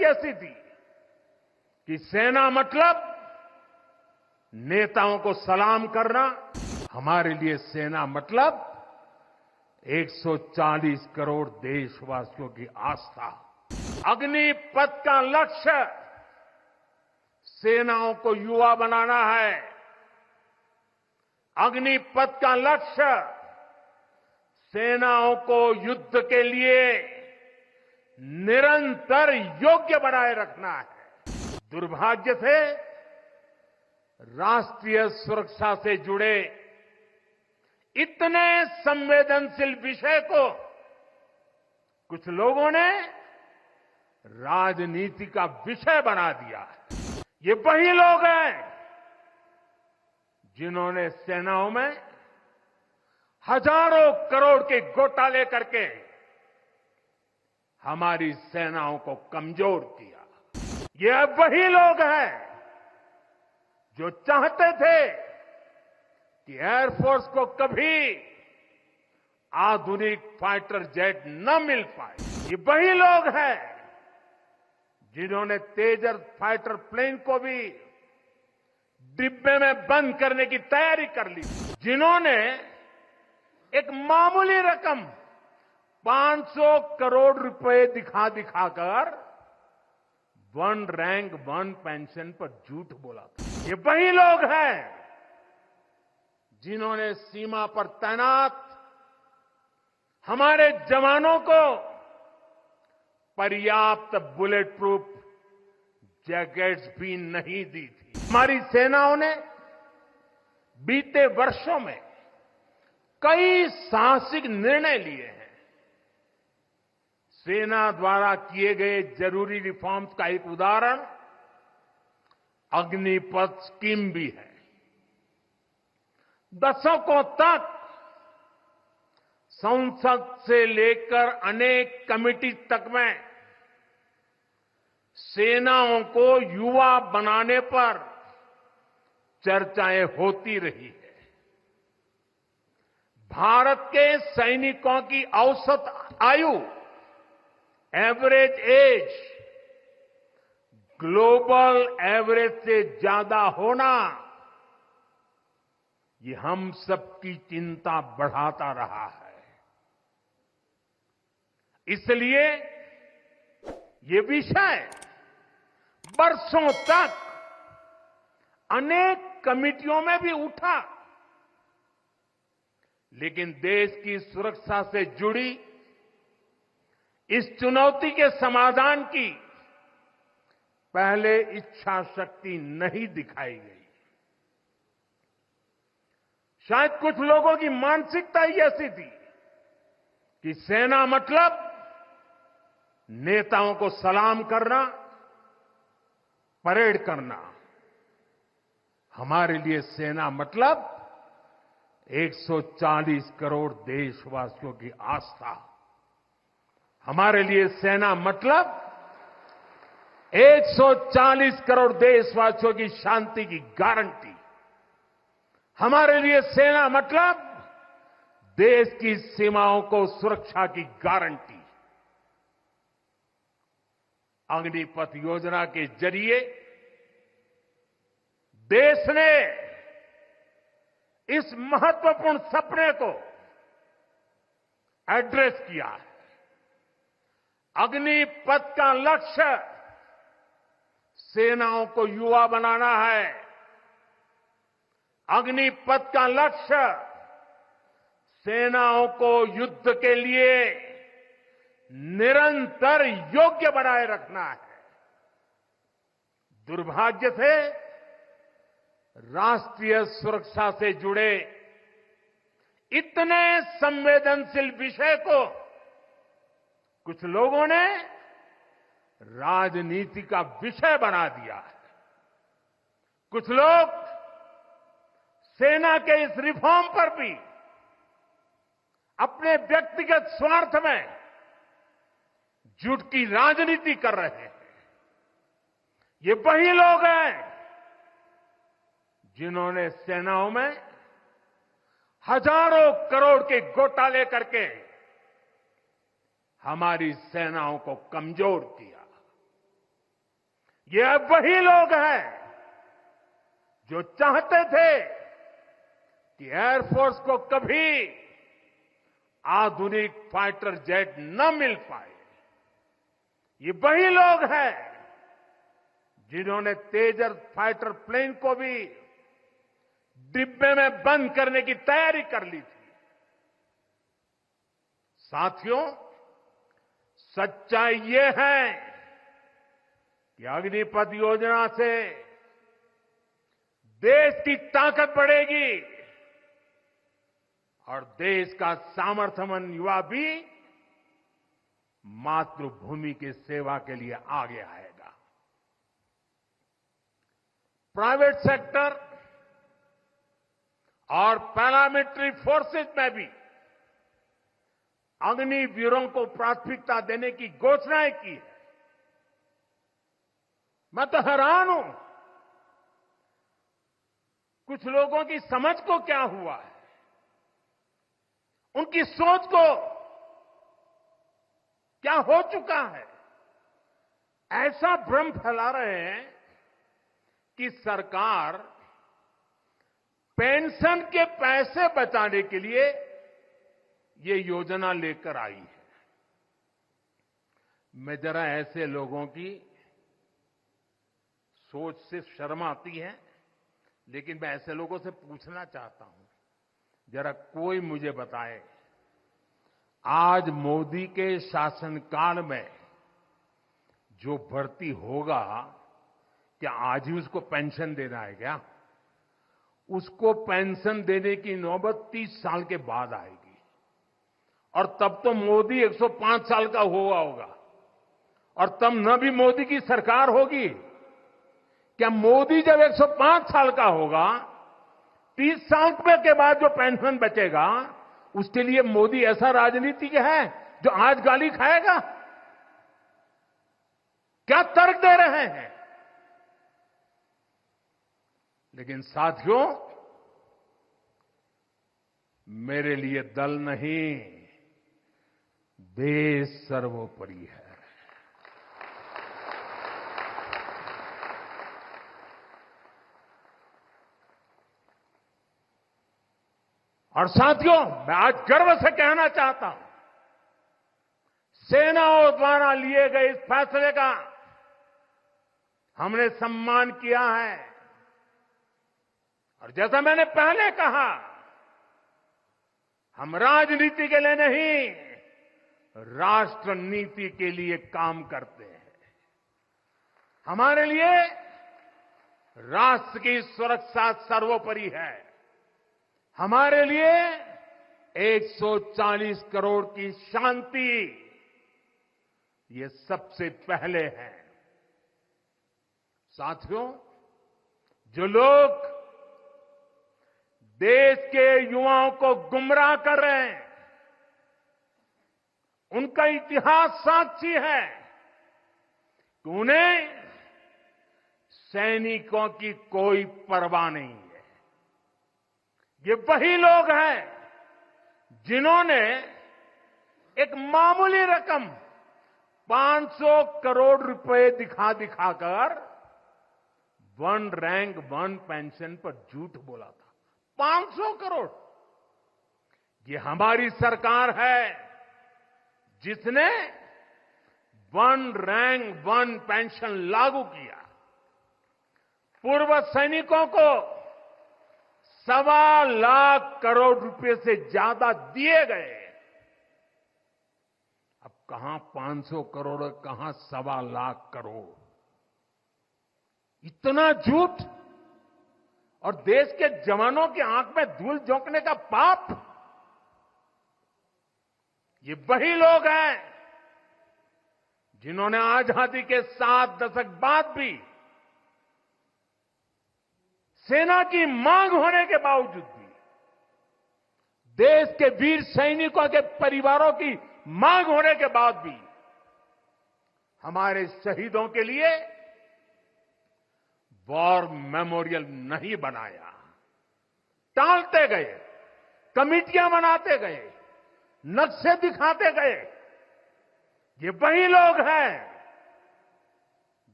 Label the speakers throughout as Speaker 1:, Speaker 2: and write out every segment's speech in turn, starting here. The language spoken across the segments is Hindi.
Speaker 1: ही ऐसी थी कि सेना मतलब नेताओं को सलाम करना। हमारे लिए सेना मतलब 140 करोड़ देशवासियों की आस्था। अग्निपथ का लक्ष्य सेनाओं को युवा बनाना है। अग्निपथ का लक्ष्य सेनाओं को युद्ध के लिए निरंतर योग्य बनाए रखना है। दुर्भाग्य से राष्ट्रीय सुरक्षा से जुड़े इतने संवेदनशील विषय को कुछ लोगों ने राजनीति का विषय बना दिया है। ये वही लोग हैं जिन्होंने सेनाओं में हजारों करोड़ के घोटाले करके हमारी सेनाओं को कमजोर किया। ये वही लोग हैं जो चाहते थे कि एयरफोर्स को कभी आधुनिक फाइटर जेट न मिल पाए। ये वही लोग हैं जिन्होंने तेजस फाइटर प्लेन को भी डिब्बे में बंद करने की तैयारी कर ली। जिन्होंने एक मामूली रकम 500 करोड़ रुपए दिखाकर वन रैंक वन पेंशन पर झूठ बोला था। ये वही लोग हैं जिन्होंने सीमा पर तैनात हमारे जवानों को पर्याप्त बुलेट प्रूफ जैकेट्स भी नहीं दी थी। हमारी सेनाओं ने बीते वर्षों में कई साहसिक निर्णय लिए हैं। सेना द्वारा किए गए जरूरी रिफॉर्म्स का एक उदाहरण अग्निपथ स्कीम भी है। दशकों तक संसद से लेकर अनेक कमेटी तक में सेनाओं को युवा बनाने पर चर्चाएं होती रही है। भारत के सैनिकों की औसत आयु एवरेज एज ग्लोबल एवरेज से ज्यादा होना ये हम सबकी चिंता बढ़ाता रहा है। इसलिए ये विषय वर्षों तक अनेक कमिटियों में भी उठा, लेकिन देश की सुरक्षा से जुड़ी इस चुनौती के समाधान की पहले इच्छा शक्ति नहीं दिखाई गई। शायद कुछ लोगों की मानसिकता ही ऐसी थी कि सेना मतलब नेताओं को सलाम करना, परेड करना। हमारे लिए सेना मतलब 140 करोड़ देशवासियों की आस्था। हमारे लिए सेना मतलब 140 करोड़ देशवासियों की शांति की गारंटी। हमारे लिए सेना मतलब देश की सीमाओं को सुरक्षा की गारंटी। अग्निपथ योजना के जरिए देश ने इस महत्वपूर्ण सपने को एड्रेस किया है। अग्निपथ का लक्ष्य सेनाओं को युवा बनाना है। अग्निपथ का लक्ष्य सेनाओं को युद्ध के लिए निरंतर योग्य बनाए रखना है। दुर्भाग्य से राष्ट्रीय सुरक्षा से जुड़े इतने संवेदनशील विषय को कुछ लोगों ने राजनीति का विषय बना दिया है। कुछ लोग सेना के इस रिफॉर्म पर भी अपने व्यक्तिगत स्वार्थ में झूठ की राजनीति कर रहे हैं। ये वही लोग हैं जिन्होंने सेनाओं में हजारों करोड़ के घोटाले करके हमारी सेनाओं को कमजोर किया। ये वही लोग हैं जो चाहते थे कि एयरफोर्स को कभी आधुनिक फाइटर जेट न मिल पाए। ये वही लोग हैं जिन्होंने तेजस फाइटर प्लेन को भी डिब्बे में बंद करने की तैयारी कर ली थी। साथियों, सच्चाई ये है कि अग्निपथ योजना से देश की ताकत बढ़ेगी और देश का सामर्थ्यवान युवा भी मातृभूमि की सेवा के लिए आगे आएगा। प्राइवेट सेक्टर और पैरामिलिट्री फोर्सेस में भी अग्निवीरों को प्राथमिकता देने की घोषणाएं की है। मैं तो हैरान हूं, कुछ लोगों की समझ को क्या हुआ है, उनकी सोच को क्या हो चुका है। ऐसा भ्रम फैला रहे हैं कि सरकार पेंशन के पैसे बचाने के लिए ये योजना लेकर आई है। मैं जरा ऐसे लोगों की सोच से शर्म आती है, लेकिन मैं ऐसे लोगों से पूछना चाहता हूं, जरा कोई मुझे बताए, आज मोदी के शासनकाल में जो भर्ती होगा, क्या आज ही उसको पेंशन देना है क्या? उसको पेंशन देने की नौबत 30 साल के बाद आएगी और तब तो मोदी 105 साल का हुआ होगा और तब न भी मोदी की सरकार होगी। क्या मोदी जब 105 साल का होगा, 30 साल के बाद जो पेंशन बचेगा, उसके लिए मोदी ऐसा राजनीतिक है जो आज गाली खाएगा? क्या तर्क दे रहे हैं? लेकिन साथियों, मेरे लिए दल नहीं, देश सर्वोपरि है। और साथियों, मैं आज गर्व से कहना चाहता हूं, सेनाओं द्वारा लिए गए इस फैसले का हमने सम्मान किया है। और जैसा मैंने पहले कहा, हम राजनीति के लिए नहीं, राष्ट्र नीति के लिए काम करते हैं। हमारे लिए राष्ट्र की सुरक्षा सर्वोपरि है। हमारे लिए 140 करोड़ की शांति ये सबसे पहले है। साथियों, जो लोग देश के युवाओं को गुमराह कर रहे हैं, उनका इतिहास साक्षी है कि उन्हें सैनिकों की कोई परवाह नहीं है। ये वही लोग हैं जिन्होंने एक मामूली रकम 500 करोड़ रुपए दिखाकर वन रैंक वन पेंशन पर झूठ बोला था। 500 करोड़। ये हमारी सरकार है जिसने वन रैंक वन पेंशन लागू किया। पूर्व सैनिकों को 1.25 लाख करोड़ रुपए से ज्यादा दिए गए। अब कहां 500 करोड़, कहां 1.25 लाख करोड़। इतना झूठ और देश के जवानों की आंख में धूल झोंकने का पाप। ये वही लोग हैं जिन्होंने आजादी के 7 दशक बाद भी सेना की मांग होने के बावजूद भी, देश के वीर सैनिकों के परिवारों की मांग होने के बाद भी हमारे शहीदों के लिए वॉर मेमोरियल नहीं बनाया। टालते गए, कमिटियां बनाते गए, नक्शे दिखाते गए। ये वही लोग हैं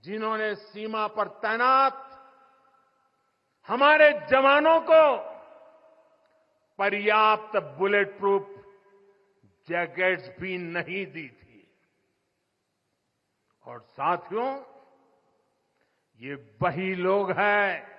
Speaker 1: जिन्होंने सीमा पर तैनात हमारे जवानों को पर्याप्त बुलेट प्रूफ जैकेट्स भी नहीं दी थी। और साथियों, ये वही लोग हैं